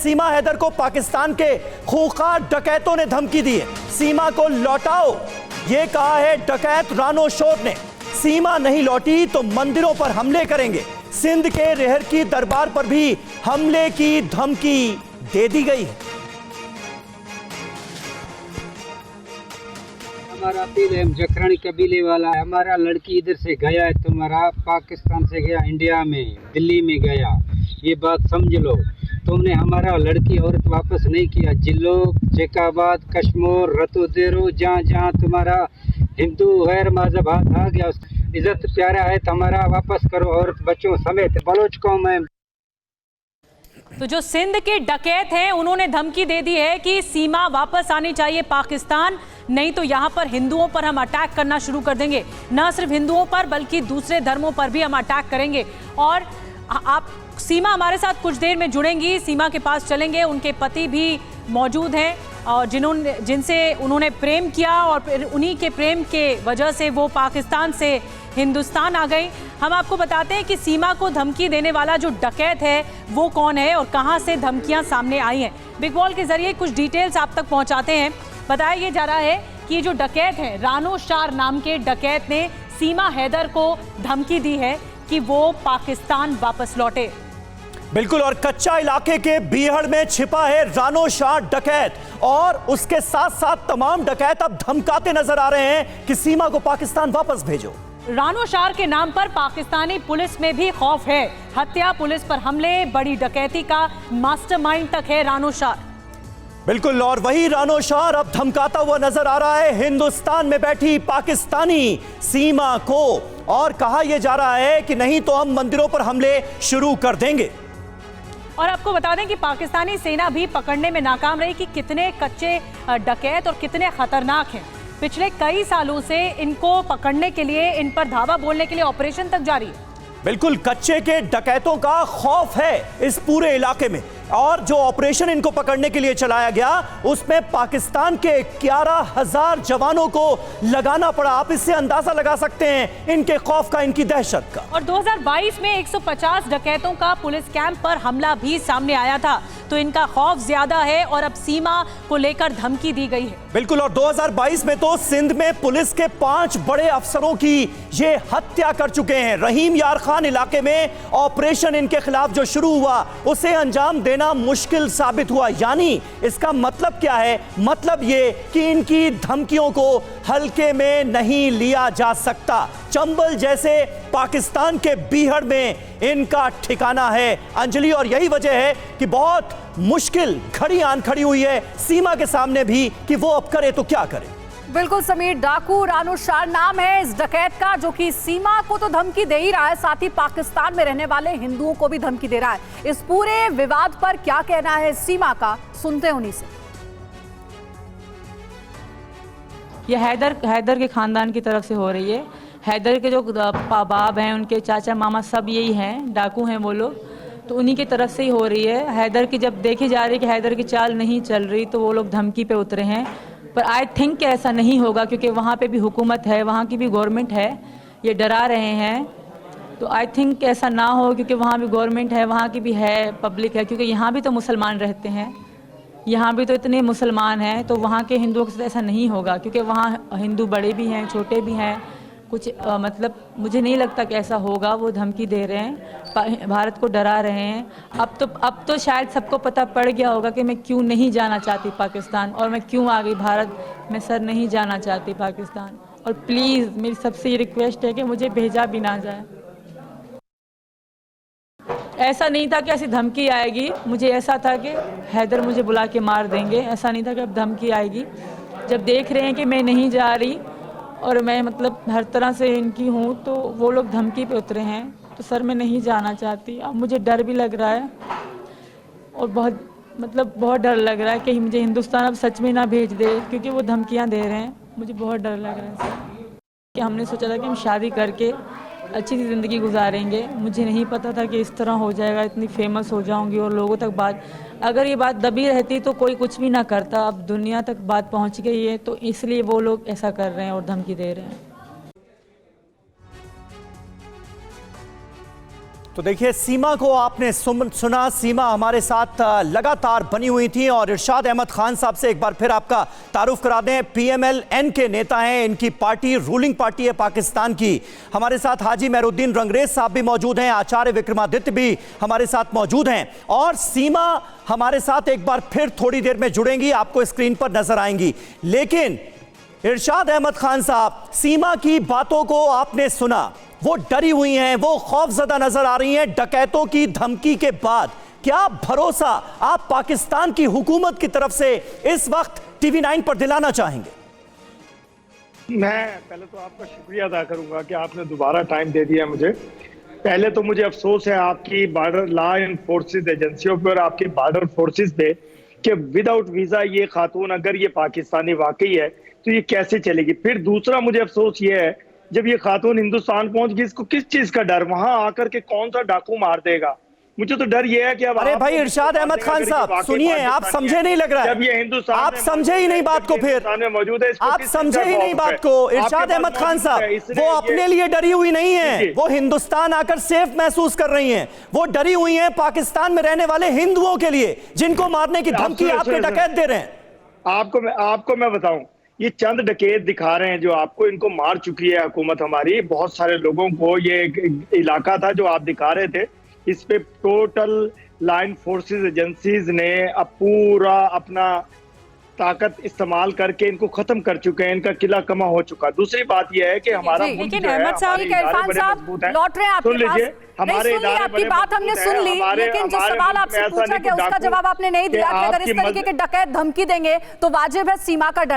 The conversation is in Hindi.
सीमा हैदर को पाकिस्तान के खूंखार डकैतों ने धमकी दी है। सीमा को लौटाओ, ये कहा है डकैत रानो शोर ने। सीमा नहीं लौटी तो मंदिरों पर हमले करेंगे। सिंध के रेहर की दरबार पर भी हमले की धमकी दे दी गई है। हमारा पीलेम जखरानी कबीले वाला है, हमारा लड़की इधर से गया है, तुम्हारा पाकिस्तान से गया, इंडिया में दिल्ली में गया, ये बात समझ लो। तुमने हमारा लड़की औरत वापस नहीं किया। जिलो, जैकाबाद, कश्मीर, रतुदेरो, जहाँ जहाँ तुम्हारा हिंदू गैर मजहब हाथ आ गया, इज्जत प्यारा है तुम्हारा, वापस करो औरत बच्चों समेत। बलोच कौम है। तो जो सिंध के डकैत हैं उन्होंने धमकी दे दी है कि सीमा वापस आनी चाहिए पाकिस्तान, नहीं तो यहाँ पर हिंदुओं पर हम अटैक करना शुरू कर देंगे। न सिर्फ हिंदुओं पर बल्कि दूसरे धर्मों पर भी हम अटैक करेंगे। और आप सीमा हमारे साथ कुछ देर में जुड़ेंगी, सीमा के पास चलेंगे। उनके पति भी मौजूद हैं और जिनसे उन्होंने प्रेम किया और फिर उन्हीं के प्रेम के वजह से वो पाकिस्तान से हिंदुस्तान आ गई। हम आपको बताते हैं कि सीमा को धमकी देने वाला जो डकैत है वो कौन है और कहां से धमकियां सामने आई हैं। बिग बॉल के जरिए कुछ डिटेल्स आप तक पहुंचाते हैं। बताया ये जा रहा है कि जो डकैत है, रानो शार नाम के डकैत ने सीमा हैदर को धमकी दी है कि वो पाकिस्तान वापस लौटे। बिल्कुल, और कच्चा इलाके के बीहड़ में छिपा है रानो शाह डकैत, और उसके साथ साथ तमाम डकैत अब धमकाते नजर आ रहे हैं कि सीमा को पाकिस्तान वापस भेजो। रानो शार के नाम पर पाकिस्तानी पुलिस में भी खौफ है। हत्या, पुलिस पर हमले, बड़ी डकैती का मास्टरमाइंड तक है रानो शार। बिल्कुल, और वही रानो शाह अब धमकाता हुआ नजर आ रहा है हिंदुस्तान में बैठी पाकिस्तानी सीमा को, और कहा यह जा रहा है कि नहीं तो हम मंदिरों पर हमले शुरू कर देंगे। और आपको बता दें कि पाकिस्तानी सेना भी पकड़ने में नाकाम रही कि कितने कच्चे डकैत और कितने खतरनाक हैं। पिछले कई सालों से इनको पकड़ने के लिए, इन पर धावा बोलने के लिए ऑपरेशन तक जारी है। बिल्कुल, कच्चे के डकैतों का खौफ है इस पूरे इलाके में, और जो ऑपरेशन इनको पकड़ने के लिए चलाया गया उसमें पाकिस्तान के 11,000 जवानों को लगाना पड़ा। आप इससे अंदाजा लगा सकते हैं इनके खौफ का, इनकी दहशत का। और 2022 में 150 डकैतों का पुलिस कैंप पर हमला भी सामने आया था, तो इनका खौफ ज्यादा है और अब सीमा को लेकर धमकी दी गई है। बिल्कुल, और 2022 में तो सिंध में पुलिस के 5 बड़े अफसरों की ये हत्या कर चुके हैं। रहीम यार खान इलाके में ऑपरेशन इनके खिलाफ जो शुरू हुआ उसे अंजाम देना मुश्किल साबित हुआ। यानी इसका मतलब क्या है? मतलब ये कि इनकी धमकियों को हल्के में नहीं लिया जा सकता। चंबल जैसे पाकिस्तान के बीहड़ में इनका ठिकाना है अंजलि, और यही वजह है कि बहुत मुश्किल घड़ी आन खड़ी हुई है सीमा के सामने भी कि वो अब करे तो क्या करे। बिल्कुल समीर, डाकू रानो शार नाम है इस डकैत का, जो कि सीमा को तो धमकी दे ही रहा है, साथ ही पाकिस्तान में रहने वाले हिंदुओं को भी धमकी दे रहा है। इस पूरे विवाद पर क्या कहना है सीमा का, सुनते हैं उन्हीं से। यह हैदर के खानदान की तरफ से हो रही है। हैदर के जो बाप हैं, उनके चाचा मामा सब यही हैं, डाकू हैं वो लोग, तो उन्हीं की तरफ से ही हो रही है। हैदर की जब देखी जा रही है कि हैदर की चाल नहीं चल रही तो वो लोग धमकी पे उतरे हैं, पर आई थिंक कि ऐसा नहीं होगा क्योंकि वहाँ पे भी हुकूमत है, वहाँ की भी गवर्नमेंट है, ये डरा रहे हैं। तो आई थिंक ऐसा ना हो क्योंकि वहाँ भी गवर्नमेंट है, वहाँ की भी है, पब्लिक है, क्योंकि यहाँ भी तो मुसलमान रहते हैं, यहाँ भी तो इतने मुसलमान हैं, तो वहाँ के हिंदुओं के साथ ऐसा नहीं होगा क्योंकि वहाँ हिंदू बड़े भी हैं, छोटे भी हैं। कुछ मतलब मुझे नहीं लगता कि ऐसा होगा। वो धमकी दे रहे हैं, भारत को डरा रहे हैं। अब तो शायद सबको पता पड़ गया होगा कि मैं क्यों नहीं जाना चाहती पाकिस्तान, और मैं क्यों आ गई भारत में। सर नहीं जाना चाहती पाकिस्तान, और प्लीज़ मेरी सबसे ये रिक्वेस्ट है कि मुझे भेजा भी ना जाए। ऐसा नहीं था कि ऐसी धमकी आएगी, मुझे ऐसा था कि हैदर मुझे बुला के मार देंगे। ऐसा नहीं था कि अब धमकी आएगी। जब देख रहे हैं कि मैं नहीं जा रही और मैं मतलब हर तरह से इनकी हूँ, तो वो लोग धमकी पे उतरे हैं। तो सर मैं नहीं जाना चाहती। अब मुझे डर भी लग रहा है, और बहुत डर लग रहा है कि मुझे हिंदुस्तान अब सच में ना भेज दे, क्योंकि वो धमकियाँ दे रहे हैं। मुझे बहुत डर लग रहा है सर। कि हमने सोचा था कि हम शादी करके अच्छी सी ज़िंदगी गुजारेंगे, मुझे नहीं पता था कि इस तरह हो जाएगा, इतनी फेमस हो जाऊंगी और लोगों तक बात, अगर ये बात दबी रहती तो कोई कुछ भी ना करता। अब दुनिया तक बात पहुंच गई है, तो इसलिए वो लोग ऐसा कर रहे हैं और धमकी दे रहे हैं। तो देखिए, सीमा को आपने सुना। सीमा हमारे साथ लगातार बनी हुई थी। और इरशाद अहमद खान साहब से एक बार फिर आपका तारुफ करा दें। PMLN के नेता हैं, इनकी पार्टी रूलिंग पार्टी है पाकिस्तान की। हमारे साथ हाजी मेहरुद्दीन रंगरेज साहब भी मौजूद हैं, आचार्य विक्रमादित्य भी हमारे साथ मौजूद हैं, और सीमा हमारे साथ एक बार फिर थोड़ी देर में जुड़ेंगी, आपको स्क्रीन पर नजर आएंगी। लेकिन इरशाद अहमद खान साहब, सीमा की बातों को आपने सुना, वो डरी हुई हैं, वो खौफजदा नजर आ रही हैं डकैतों की धमकी के बाद। क्या भरोसा आप पाकिस्तान की हुकूमत की तरफ से इस वक्त TV9 पर दिलाना चाहेंगे? मैं पहले तो आपका शुक्रिया अदा करूंगा कि आपने दोबारा टाइम दे दिया मुझे। पहले तो मुझे अफसोस है आपकी बॉर्डर लॉ एनफोर्सेस एजेंसियों पर, आपकी बॉर्डर फोर्सेस पे, कि विदाउट वीजा ये खातून अगर ये पाकिस्तानी वाकई है तो ये कैसे चलेगी। फिर दूसरा मुझे अफसोस ये है, जब ये खातून हिंदुस्तान पहुंच गई, इसको किस चीज का डर, वहां आकर के कौन सा डाकू मार देगा। मुझे तो डर ये है कि अब अरे भाई इरशाद अहमद खान साहब सुनिए, आप समझे नहीं लग रहा है, जब ये हिंदुस्तान आप समझे ही नहीं बात को, फिर मौजूद है, आप समझे ही नहीं बात को। इरशाद अहमद खान साहब वो अपने लिए डरी हुई नहीं है, वो हिंदुस्तान आकर सेफ महसूस कर रही हैं। वो डरी हुई हैं पाकिस्तान में रहने वाले हिंदुओं के लिए, जिनको मारने की धमकी आपके डकैत दे रहे हैं। आपको मैं बताऊं, ये चंद डकैत दिखा रहे हैं जो आपको, इनको मार चुकी है हुकूमत हमारी, बहुत सारे लोगों को। ये इलाका था जो आप दिखा रहे थे, इस पे टोटल लाइन फोर्सेस एजेंसीज ने अब पूरा अपना ताकत इस्तेमाल करके इनको खत्म कर चुके हैं। इनका किला कमा हो चुका। दूसरी बात यह है कि हमारा मुल्क लेकिन जो है, अहमद साहब, इरफान साहब लौट रहे हैं आपके पास। नहीं, सुन ली आपकी बात हमने सुन ली, लेकिन जो सवाल आपसे पूछा गया उसका जवाब आपने नहीं दिया कि अगर इस तरीके के डकैत धमकी देंगे तो वाजिब है सीमा का डर